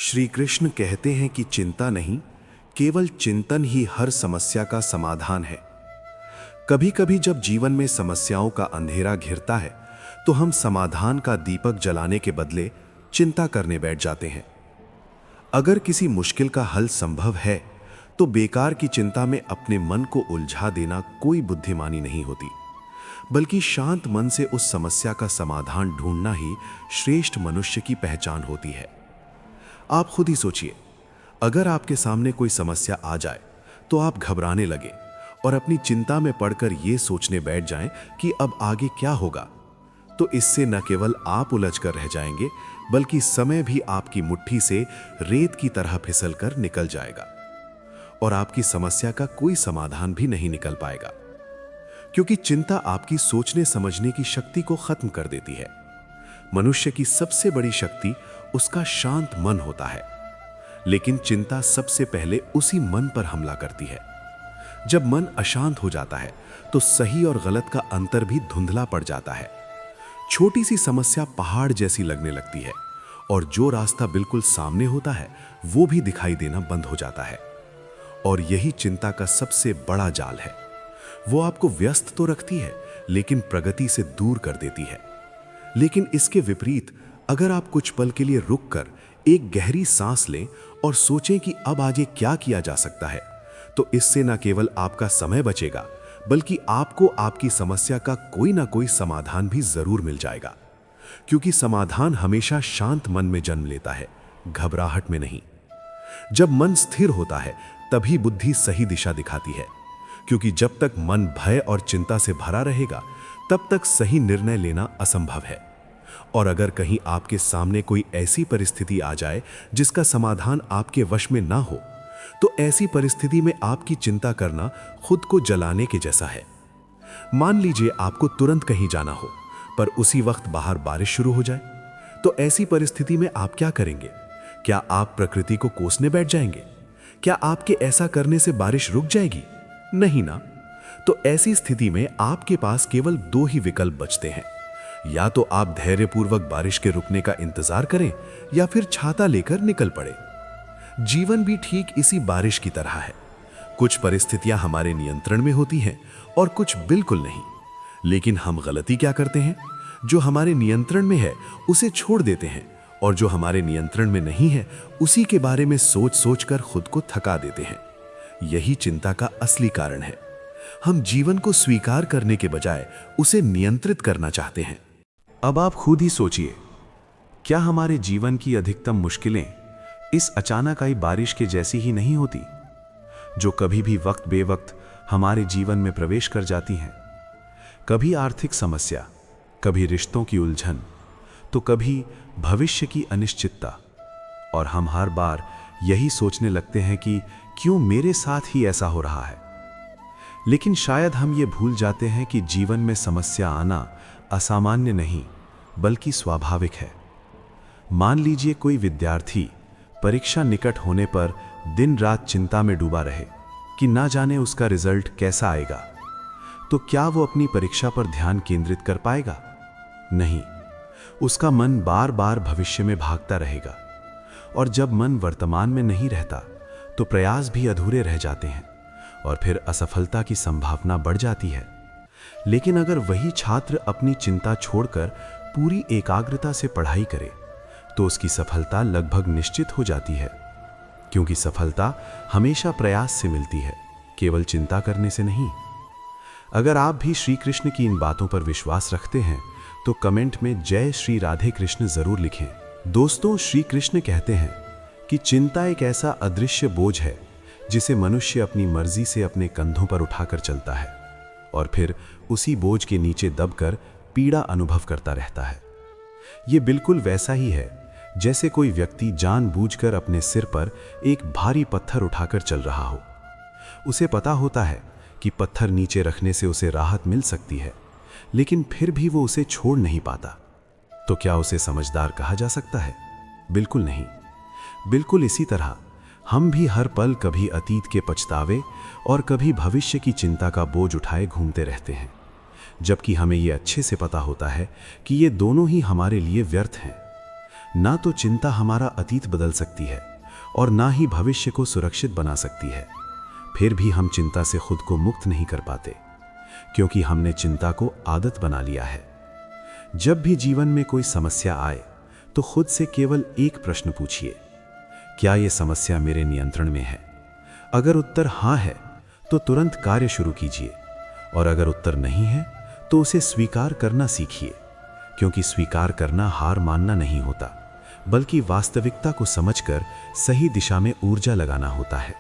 श्री कृष्ण कहते हैं कि चिंता नहीं, केवल चिंतन ही हर समस्या का समाधान है। कभी कभी जब जीवन में समस्याओं का अंधेरा घिरता है तो हम समाधान का दीपक जलाने के बदले चिंता करने बैठ जाते हैं। अगर किसी मुश्किल का हल संभव है तो बेकार की चिंता में अपने मन को उलझा देना कोई बुद्धिमानी नहीं होती, बल्कि शांत मन से उस समस्या का समाधान ढूंढना ही श्रेष्ठ मनुष्य की पहचान होती है। आप खुद ही सोचिए, अगर आपके सामने कोई समस्या आ जाए तो आप घबराने लगे और अपनी चिंता में पड़कर यह सोचने बैठ जाएं कि अब आगे क्या होगा, तो इससे न केवल आप उलझ कर रह जाएंगे, बल्कि समय भी आपकी मुट्ठी से रेत की तरह फिसल कर निकल जाएगा और आपकी समस्या का कोई समाधान भी नहीं निकल पाएगा, क्योंकि चिंता आपकी सोचने समझने की शक्ति को खत्म कर देती है। मनुष्य की सबसे बड़ी शक्ति उसका शांत मन होता है, लेकिन चिंता सबसे पहले उसी मन पर हमला करती है। जब मन अशांत हो जाता है तो सही और गलत का अंतर भी धुंधला पड़ जाता है। छोटी सी समस्या पहाड़ जैसी लगने लगती है और जो रास्ता बिल्कुल सामने होता है वो भी दिखाई देना बंद हो जाता है। और यही चिंता का सबसे बड़ा जाल है। वो आपको व्यस्त तो रखती है लेकिन प्रगति से दूर कर देती है। लेकिन इसके विपरीत, अगर आप कुछ पल के लिए रुककर एक गहरी सांस लें और सोचें कि अब आगे क्या किया जा सकता है, तो इससे न केवल आपका समय बचेगा, बल्कि आपको आपकी समस्या का कोई ना कोई समाधान भी जरूर मिल जाएगा। क्योंकि समाधान हमेशा शांत मन में जन्म लेता है, घबराहट में नहीं। जब मन स्थिर होता है तभी बुद्धि सही दिशा दिखाती है, क्योंकि जब तक मन भय और चिंता से भरा रहेगा तब तक सही निर्णय लेना असंभव है। और अगर कहीं आपके सामने कोई ऐसी परिस्थिति आ जाए जिसका समाधान आपके वश में ना हो, तो ऐसी परिस्थिति में आपकी चिंता करना खुद को जलाने के जैसा है। मान लीजिए आपको तुरंत कहीं जाना हो, पर उसी वक्त बाहर बारिश शुरू हो जाए, तो ऐसी परिस्थिति में आप क्या करेंगे? क्या आप प्रकृति को कोसने बैठ जाएंगे? क्या आपके ऐसा करने से बारिश रुक जाएगी? नहीं ना। तो ऐसी स्थिति में आपके पास केवल दो ही विकल्प बचते हैं। या तो आप धैर्यपूर्वक बारिश के रुकने का इंतजार करें या फिर छाता लेकर निकल पड़े। जीवन भी ठीक इसी बारिश की तरह है। कुछ परिस्थितियां हमारे नियंत्रण में होती हैं और कुछ बिल्कुल नहीं। लेकिन हम गलती क्या करते हैं? जो हमारे नियंत्रण में है उसे छोड़ देते हैं और जो हमारे नियंत्रण में नहीं है उसी के बारे में सोच सोच कर खुद को थका देते हैं। यही चिंता का असली कारण है। हम जीवन को स्वीकार करने के बजाय उसे नियंत्रित करना चाहते हैं। अब आप खुद ही सोचिए, क्या हमारे जीवन की अधिकतम मुश्किलें इस अचानक आई बारिश के जैसी ही नहीं होती, जो कभी भी वक्त बेवक्त हमारे जीवन में प्रवेश कर जाती हैं? कभी आर्थिक समस्या, कभी रिश्तों की उलझन, तो कभी भविष्य की अनिश्चितता। और हम हर बार यही सोचने लगते हैं कि क्यों मेरे साथ ही ऐसा हो रहा है। लेकिन शायद हम ये भूल जाते हैं कि जीवन में समस्या आना असामान्य नहीं, बल्कि स्वाभाविक है। मान लीजिए कोई विद्यार्थी परीक्षा निकट होने पर दिन रात चिंता में डूबा रहे कि ना जाने उसका रिजल्ट कैसा आएगा, तो क्या वो अपनी परीक्षा पर ध्यान केंद्रित कर पाएगा? नहीं। उसका मन बार बार भविष्य में भागता रहेगा, और जब मन वर्तमान में नहीं रहता तो प्रयास भी अधूरे रह जाते हैं और फिर असफलता की संभावना बढ़ जाती है। लेकिन अगर वही छात्र अपनी चिंता छोड़कर पूरी एकाग्रता से पढ़ाई करे तो उसकी सफलता लगभग निश्चित हो जाती है, क्योंकि सफलता हमेशा प्रयास से मिलती है, केवल चिंता करने से नहीं। अगर आप भी श्री कृष्ण की इन बातों पर विश्वास रखते हैं तो कमेंट में जय श्री राधे कृष्ण जरूर लिखें। दोस्तों, श्री कृष्ण कहते हैं कि चिंता एक ऐसा अदृश्य बोझ है जिसे मनुष्य अपनी मर्जी से अपने कंधों पर उठाकर चलता है और फिर उसी बोझ के नीचे दबकर पीड़ा अनुभव करता रहता है। ये बिल्कुल वैसा ही है जैसे कोई व्यक्ति जानबूझकर अपने सिर पर एक भारी पत्थर उठाकर चल रहा हो। उसे पता होता है कि पत्थर नीचे रखने से उसे राहत मिल सकती है, लेकिन फिर भी वो उसे छोड़ नहीं पाता। तो क्या उसे समझदार कहा जा सकता है? बिल्कुल नहीं। बिल्कुल इसी तरह हम भी हर पल कभी अतीत के पछतावे और कभी भविष्य की चिंता का बोझ उठाए घूमते रहते हैं, जबकि हमें ये अच्छे से पता होता है कि ये दोनों ही हमारे लिए व्यर्थ हैं। ना तो चिंता हमारा अतीत बदल सकती है और ना ही भविष्य को सुरक्षित बना सकती है। फिर भी हम चिंता से खुद को मुक्त नहीं कर पाते, क्योंकि हमने चिंता को आदत बना लिया है। जब भी जीवन में कोई समस्या आए तो खुद से केवल एक प्रश्न पूछिए, क्या यह समस्या मेरे नियंत्रण में है? अगर उत्तर हाँ है तो तुरंत कार्य शुरू कीजिए, और अगर उत्तर नहीं है तो उसे स्वीकार करना सीखिए, क्योंकि स्वीकार करना हार मानना नहीं होता, बल्कि वास्तविकता को समझकर सही दिशा में ऊर्जा लगाना होता है।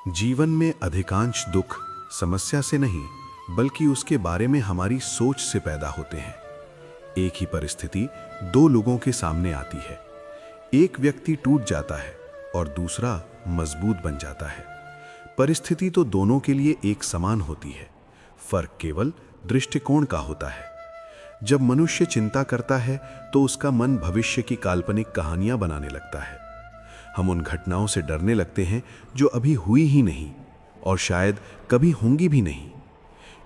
जीवन में अधिकांश दुख समस्या से नहीं, बल्कि उसके बारे में हमारी सोच से पैदा होते हैं। एक ही परिस्थिति दो लोगों के सामने आती है, एक व्यक्ति टूट जाता है और दूसरा मजबूत बन जाता है। परिस्थिति तो दोनों के लिए एक समान होती है, फर्क केवल दृष्टिकोण का होता है। जब मनुष्य चिंता करता है तो उसका मन भविष्य की काल्पनिक कहानियां बनाने लगता है। हम उन घटनाओं से डरने लगते हैं जो अभी हुई ही नहीं और शायद कभी होंगी भी नहीं।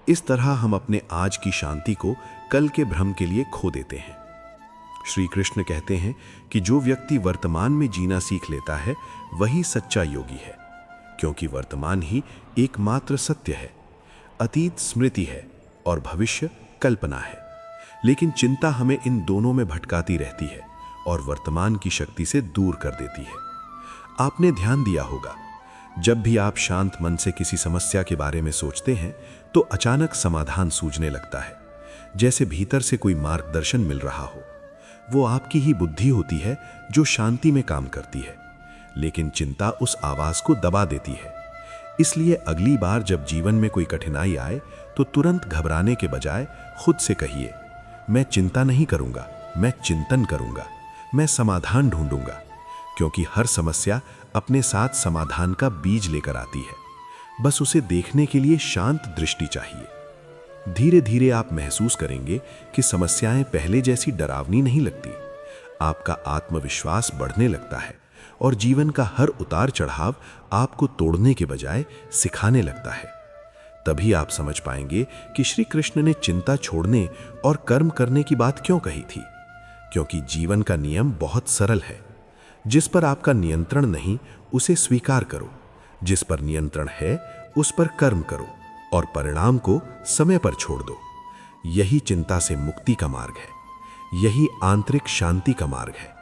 इस तरह हम अपने आज की शांति को कल के भ्रम के लिए खो देते हैं। श्री कृष्ण कहते हैं कि जो व्यक्ति वर्तमान में जीना सीख लेता है वही सच्चा योगी है, क्योंकि वर्तमान ही एकमात्र सत्य है। अतीत स्मृति है और भविष्य कल्पना है, लेकिन चिंता हमें इन दोनों में भटकाती रहती है और वर्तमान की शक्ति से दूर कर देती है। आपने ध्यान दिया होगा, जब भी आप शांत मन से किसी समस्या के बारे में सोचते हैं तो अचानक समाधान सूझने लगता है, जैसे भीतर से कोई मार्गदर्शन मिल रहा हो। वो आपकी ही बुद्धि होती है जो शांति में काम करती है, लेकिन चिंता उस आवाज को दबा देती है। इसलिए अगली बार जब जीवन में कोई कठिनाई आए तो तुरंत घबराने के बजाय खुद से कहिए, मैं चिंता नहीं करूंगा, मैं चिंतन करूंगा, मैं समाधान ढूंढूंगा, क्योंकि हर समस्या अपने साथ समाधान का बीज लेकर आती है। बस उसे देखने के लिए शांत दृष्टि चाहिए। धीरे धीरे आप महसूस करेंगे कि समस्याएं पहले जैसी डरावनी नहीं लगती। आपका आत्मविश्वास बढ़ने लगता है और जीवन का हर उतार चढ़ाव आपको तोड़ने के बजाय सिखाने लगता है। तभी आप समझ पाएंगे कि श्री कृष्ण ने चिंता छोड़ने और कर्म करने की बात क्यों कही थी, क्योंकि जीवन का नियम बहुत सरल है। जिस पर आपका नियंत्रण नहीं उसे स्वीकार करो, जिस पर नियंत्रण है उस पर कर्म करो और परिणाम को समय पर छोड़ दो। यही चिंता से मुक्ति का मार्ग है, यही आंतरिक शांति का मार्ग है।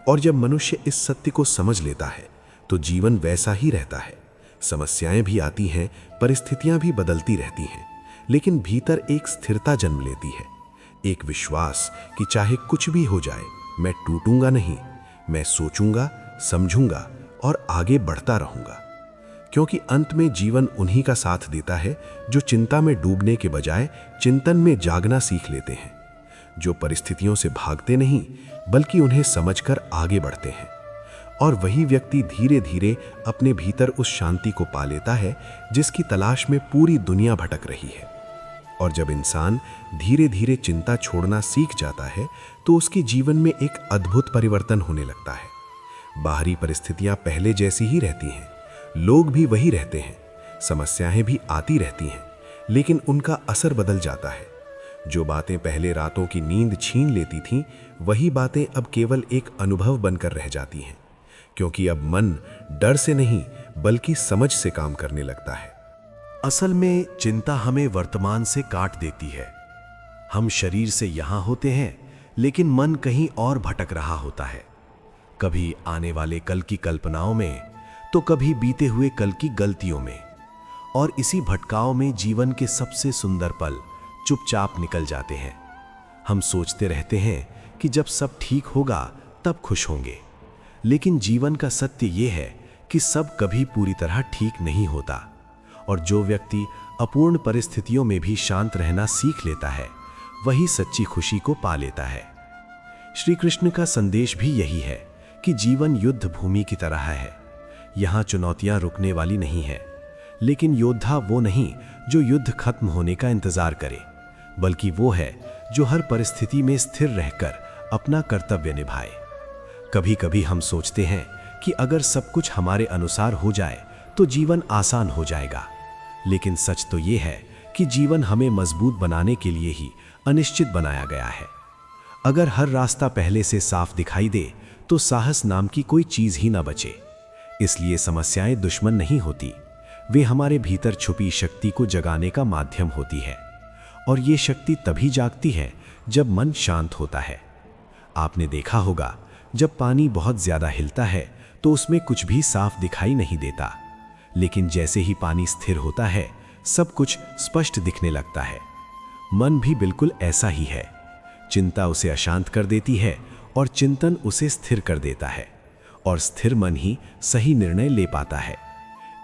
और जब मनुष्य इस सत्य को समझ लेता है तो जीवन वैसा ही रहता है। समस्याएं भी आती हैं, परिस्थितियां भी बदलती रहती हैं, लेकिन भीतर एक स्थिरता जन्म लेती है, एक विश्वास कि चाहे कुछ भी हो जाए मैं टूटूंगा नहीं, मैं सोचूंगा, समझूंगा और आगे बढ़ता रहूंगा। क्योंकि अंत में जीवन उन्हीं का साथ देता है जो चिंता में डूबने के बजाय चिंतन में जागना सीख लेते हैं, जो परिस्थितियों से भागते नहीं बल्कि उन्हें समझकर आगे बढ़ते हैं। और वही व्यक्ति धीरे धीरे अपने भीतर उस शांति को पा लेता है जिसकी तलाश में पूरी दुनिया भटक रही है। और जब इंसान धीरे धीरे चिंता छोड़ना सीख जाता है तो उसके जीवन में एक अद्भुत परिवर्तन होने लगता है। बाहरी परिस्थितियां पहले जैसी ही रहती हैं, लोग भी वही रहते हैं, समस्याएं भी आती रहती हैं, लेकिन उनका असर बदल जाता है। जो बातें पहले रातों की नींद छीन लेती थीं, वही बातें अब केवल एक अनुभव बनकर रह जाती हैं, क्योंकि अब मन डर से नहीं बल्कि समझ से काम करने लगता है। असल में चिंता हमें वर्तमान से काट देती है। हम शरीर से यहां होते हैं, लेकिन मन कहीं और भटक रहा होता है, कभी आने वाले कल की कल्पनाओं में तो कभी बीते हुए कल की गलतियों में। और इसी भटकाव में जीवन के सबसे सुंदर पल चुपचाप निकल जाते हैं। हम सोचते रहते हैं कि जब सब ठीक होगा तब खुश होंगे, लेकिन जीवन का सत्य यह है कि सब कभी पूरी तरह ठीक नहीं होता। और जो व्यक्ति अपूर्ण परिस्थितियों में भी शांत रहना सीख लेता है वही सच्ची खुशी को पा लेता है। श्री कृष्ण का संदेश भी यही है कि जीवन युद्ध भूमि की तरह है। यहाँ चुनौतियां रुकने वाली नहीं है, लेकिन योद्धा वो नहीं जो युद्ध खत्म होने का इंतजार करे, बल्कि वो है जो हर परिस्थिति में स्थिर रहकर अपना कर्तव्य निभाए। कभी कभी हम सोचते हैं कि अगर सब कुछ हमारे अनुसार हो जाए तो जीवन आसान हो जाएगा, लेकिन सच तो ये है कि जीवन हमें मजबूत बनाने के लिए ही अनिश्चित बनाया गया है। अगर हर रास्ता पहले से साफ दिखाई दे तो साहस नाम की कोई चीज ही ना बचे। इसलिए समस्याएं दुश्मन नहीं होती, वे हमारे भीतर छुपी शक्ति को जगाने का माध्यम होती है। और ये शक्ति तभी जागती है जब मन शांत होता है। आपने देखा होगा, जब पानी बहुत ज्यादा हिलता है तो उसमें कुछ भी साफ दिखाई नहीं देता, लेकिन जैसे ही पानी स्थिर होता है सब कुछ स्पष्ट दिखने लगता है। मन भी बिल्कुल ऐसा ही है। चिंता उसे अशांत कर देती है और चिंतन उसे स्थिर कर देता है, और स्थिर मन ही सही निर्णय ले पाता है।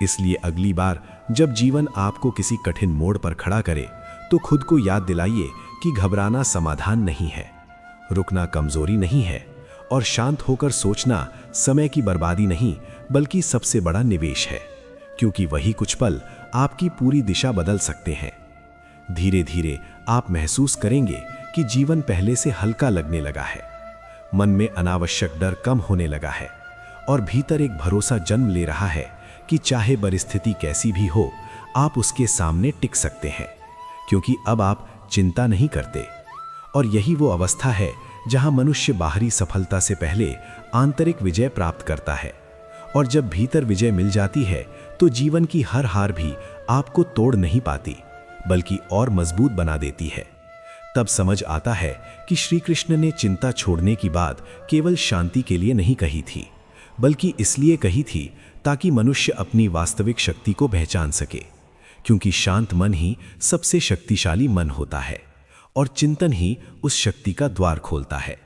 इसलिए अगली बार जब जीवन आपको किसी कठिन मोड़ पर खड़ा करे तो खुद को याद दिलाइए कि घबराना समाधान नहीं है, रुकना कमजोरी नहीं है, और शांत होकर सोचना समय की बर्बादी नहीं बल्कि सबसे बड़ा निवेश है, क्योंकि वही कुछ पल आपकी पूरी दिशा बदल सकते हैं। धीरे धीरे आप महसूस करेंगे कि जीवन पहले से हल्का लगने लगा है, मन में अनावश्यक डर कम होने लगा है, और भीतर एक भरोसा जन्म ले रहा है कि चाहे परिस्थिति कैसी भी हो, आप उसके सामने टिक सकते हैं, क्योंकि अब आप चिंता नहीं करते। और यही वो अवस्था है जहां मनुष्य बाहरी सफलता से पहले आंतरिक विजय प्राप्त करता है। और जब भीतर विजय मिल जाती है तो जीवन की हर हार भी आपको तोड़ नहीं पाती, बल्कि और मजबूत बना देती है। तब समझ आता है कि श्री कृष्ण ने चिंता छोड़ने की बात केवल शांति के लिए नहीं कही थी, बल्कि इसलिए कही थी ताकि मनुष्य अपनी वास्तविक शक्ति को पहचान सके, क्योंकि शांत मन ही सबसे शक्तिशाली मन होता है, और चिंतन ही उस शक्ति का द्वार खोलता है।